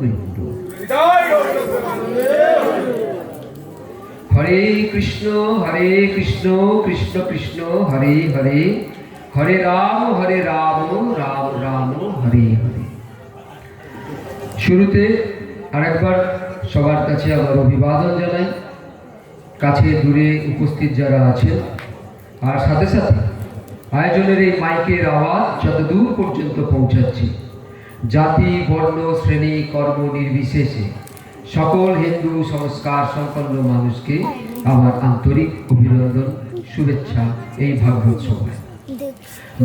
ভক্তবৃন্দ। হরে কৃষ্ণ কৃষ্ণ কৃষ্ণ হরে হরে, হরে রাম রাম রাম হরে হরে। শুরুতে আরেকবার সবার কাছে আমার অভিবাদন জানাই, কাছে দূরে উপস্থিত যারা আছেন, আর সাথে সাথে আয়োজনের এই মাইকের আওয়াজ যত দূর পর্যন্ত পৌঁছাচ্ছে, জাতি বর্ণ শ্রেণী কর্ম নির্বিশেষে সকল হিন্দু সংস্কার সম্পন্ন মানুষকে আমার আন্তরিক অভিনন্দন, শুভেচ্ছা। এই ভাগবত সভায়,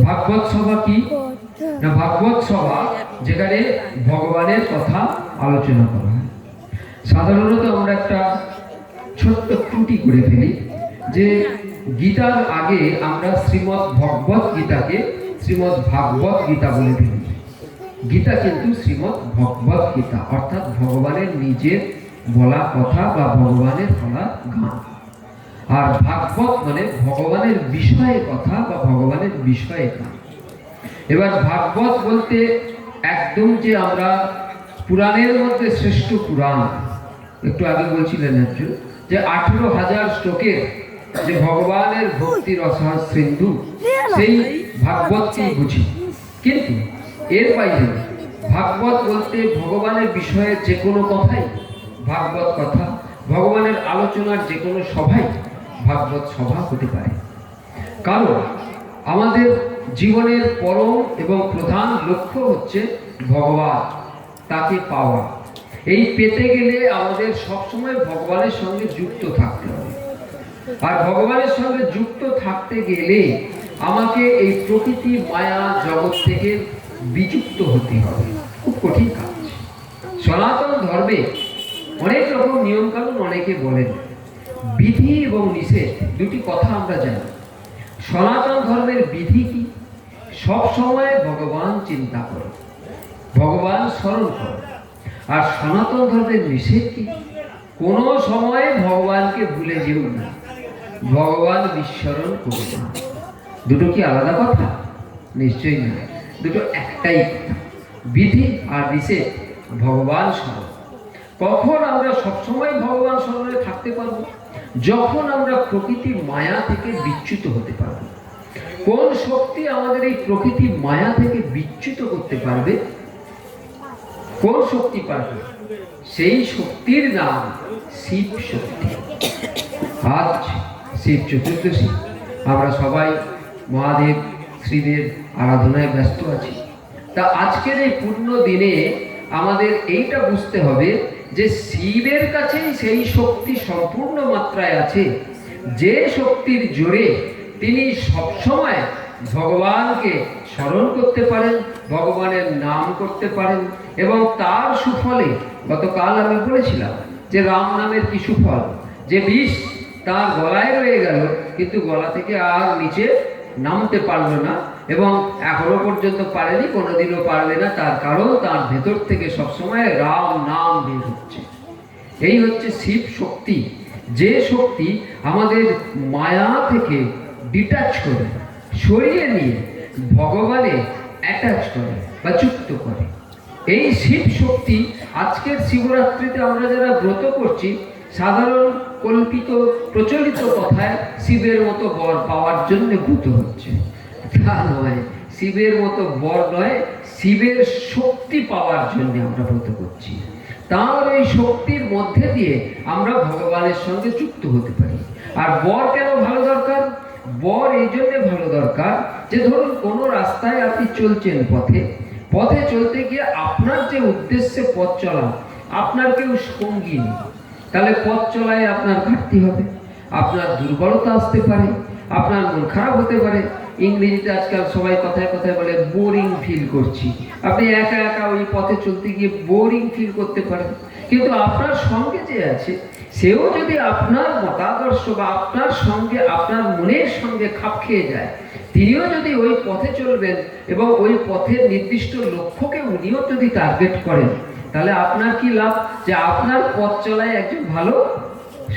ভাগবত সভা কি না, ভাগবত সভা যেখানে ভগবানের কথা আলোচনা করা হয়। সাধারণত আমরা একটা ছোট্ট ত্রুটি করে ফেলি যে গীতার আগে আমরা শ্রীমদ্ ভগবত গীতাকে শ্রীমদ্ ভাগবত গীতা বলে ফেলি। গীতা কিন্তু শ্রীমদ্ ভগবত গীতা, অর্থাৎ ভগবানের নিজের বলা কথা বা ভগবানের বলা গান। আর ভাগবত মানে ভগবানের বিষয়ে কথা বা ভগবানের বিষয়ে গান। এবার ভাগবত বলতে একদম যে আমরা পুরাণের মধ্যে শ্রেষ্ঠ পুরাণ, একটু আগে বলছিলেন একজন যে 18,000 শ্লোকের যে ভগবানের ভক্তির রসায়ন সিন্ধু, সেই ভাগবতকেই বুঝি। কিন্তু এর বাইরে ভাগবত বলতে ভগবানের বিষয়ে যে কোনো কথাই ভাগবত কথা, ভগবানের আলোচনার যে কোনো সভাই ভাগবত সভা হতে পারে। কারণ আমাদের জীবনের পরম এবং প্রধান লক্ষ্য হচ্ছে ভগবান, তাকে পাওয়া। এই পেতে গেলে আমাদের সবসময় ভগবানের সঙ্গে যুক্ত থাকতে হবে। আর ভগবানের সঙ্গে যুক্ত থাকতে গেলে আমাকে এই প্রকৃতি মায়া জগৎ থেকে বিযুক্ত হতে হবে। খুব কঠিন কাজ। সনাতন ধর্মে অনেক রকম নিয়ম কানুন অনেকে বলেন, বিধি এবং নিষেধ দুটি কথা আমরা জানি। সনাতন ধর্মের বিধি কি? সব সময় ভগবান চিন্তা করো, ভগবান স্মরণ করো। আর সনাতন ধর্মের নিষেধ কি? কোনো সময় ভগবানকে ভুলে যেও না, ভগবান বিস্মরণ করো না। দুটো কি আলাদা কথা? নিশ্চয়ই না, দুটো একটাই কথা। বিধি আর নিষেধ, ভগবান স্মরণ। কখন আমরা সবসময় ভগবান স্মরণে থাকতে পারবো? যখন আমরা প্রকৃতির মায়া থেকে বিচ্যুত হতে পারবো। কোন শক্তি আমাদের এই প্রকৃতির মায়া থেকে বিচ্যুত করতে পারবে? কোন শক্তি পারবে? সেই শক্তির নাম শিব শক্তি। আজ শিব চতুর্দশী, আমরা সবাই মহাদেব শ্রীদেব আরাধনায় ব্যস্ত আছি। তা আজকের এই পূর্ণ দিনে আমাদের এইটা বুঝতে হবে যে শিবের কাছেই সেই শক্তি সম্পূর্ণ মাত্রায় আছে, যে শক্তির জোরে তিনি সবসময় ভগবানকে স্মরণ করতে পারেন, ভগবানের নাম করতে পারেন। এবং তার সুফলে গতকাল আমি বলেছিলাম যে রাম নামের কি সুফল, যে বিষ তার গলায় রয়ে গেল কিন্তু গলা থেকে আর নিচে নামতে পারল না, এবং এখনো পর্যন্ত পারেনি, কোনোদিনও পারবে না। তার কারণ তার ভেতর থেকে সবসময় রাম নাম বের হচ্ছে। এই হচ্ছে শিব শক্তি, যে শক্তি আমাদের মায়া থেকে ডিটাচ করে, সরিয়ে নিয়ে ভগবানে অ্যাটাচ করে বা যুক্ত করে। এই শিব শক্তি আজকের শিবরাত্রিতে আমরা যারা ব্রত করছি, সাধারণ কল্পিত প্রচলিত কথায় শিবের মতো বর পাওয়ার জন্য ব্রত হচ্ছে, তা নয়। শিবের মতো বর নয়, শিবের শক্তি পাওয়ার জন্য আমরা ব্রত করছি। তার এই শক্তির মধ্যে দিয়ে আমরা ভগবানের সঙ্গে যুক্ত হতে পারি। আর বর কেন ভালো দরকার? বর এই জন্য ভালো দরকার যে ধরুন কোনো রাস্তায় আপনি চলছেন, পথে চলতে গিয়ে আপনার যে উদ্দেশ্যে পথ চলা, আপনার কেউ সঙ্গী নেই, তাহলে পথ চলায় আপনার ঘাটতি হবে, আপনার দুর্বলতা আসতে পারে, আপনার মন খারাপ হতে পারে। ইংরেজিতে আজকাল সবাই কথায় কথায় বলে বোরিং ফিল করছি। আপনি একা একা ওই পথে চলতে গিয়ে বোরিং ফিল করতে পারেন। কিন্তু আপনার সঙ্গে যে আছে, সেও যদি আপনার মতাদর্শ বা আপনার সঙ্গে, আপনার মনের সঙ্গে খাপ খেয়ে যায়, তিনিও যদি ওই পথে চলবেন এবং ওই পথের নির্দিষ্ট লক্ষ্যকে উনিও যদি টার্গেট করেন, তাহলে আপনার কি লাভ? যে আপনার পথ চলায় একজন ভালো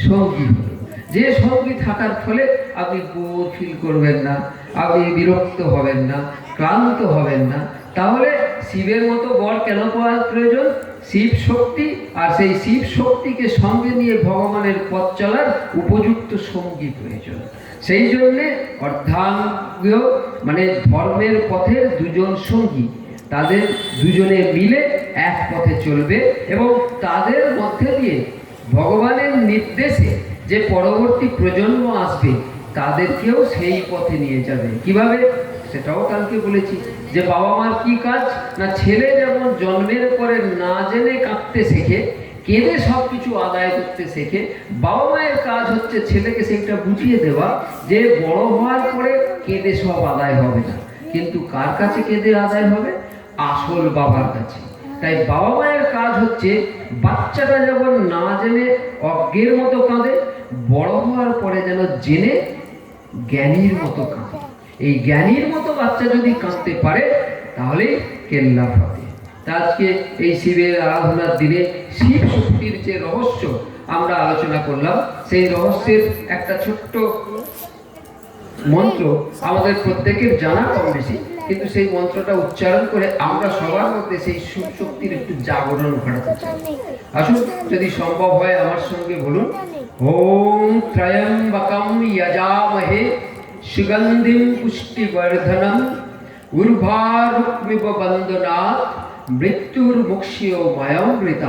সঙ্গী হলো, যে সঙ্গী থাকার ফলে আপনি বোর ফিল করবেন না, আপনি বিরক্ত হবেন না, ক্লান্ত হবেন না। তাহলে শিবের মতো বর কেন পাওয়ার প্রয়োজন? শিব শক্তি, আর সেই শিব শক্তিকে সঙ্গে নিয়ে ভগবানের পথ চলার উপযুক্ত সঙ্গী প্রয়োজন। সেই জন্যে অর্ধাঙ্গ মানে ধর্মের পথের দুজন সঙ্গী, তাদের দুজনে মিলে এক পথে চলবে এবং তাদের মধ্যে দিয়ে ভগবানের নির্দেশে যে পরবর্তী প্রজন্ম আসবে তাদেরকেও সেই পথে নিয়ে যাবে। কিভাবে? সেটাও কালকে বলেছি যে বাবা মার কি কাজ না, ছেলে যেমন জন্মের পরে না জেনে কাঁদতে শেখে, কেঁদে সব কিছু আদায় করতে শেখে, বাবা মায়ের কাজ হচ্ছে ছেলেকে সেইটা বুঝিয়ে দেওয়া যে বড় হওয়ার পরে কেঁদে সব আদায় হবে না, কিন্তু কার কাছে কেঁদে আদায় হবে? আসল বাবার কাছে। তাই বাবা মায়ের কাজ হচ্ছে বাচ্চাটা যখন না জেনে অজ্ঞের মতো কাঁদে, বড় হওয়ার পরে যেন জেনে জ্ঞানীর মতো কাঁদে। এই জ্ঞানীর মতো বাচ্চা যদি কাঁদতে পারে তাহলে কেল্লা ফাতে। আজকে এই শিবের আরাধনার দিনে শিব শক্তির যে রহস্য আমরা আলোচনা করলাম, সেই রহস্যের একটা ছোট্ট মন্ত্র আমাদের প্রত্যেকের জানা কম বেশি, কিন্তু সেই মন্ত্রটা উচ্চারণ করে আমরা সবার মধ্যে সেই শিব শক্তির একটু জাগরণ ঘটাতে চাই। আসুন, যদি সম্ভব হয় আমার সঙ্গে বলুন, ওম ত্রয়ম্বকম যজামহে সুগন্ধিম পুষ্টিবর্ধনম উর্বারুকমিব বন্দনাৎ মৃত্যুর্মুক্ষীয়মায়ামৃতা।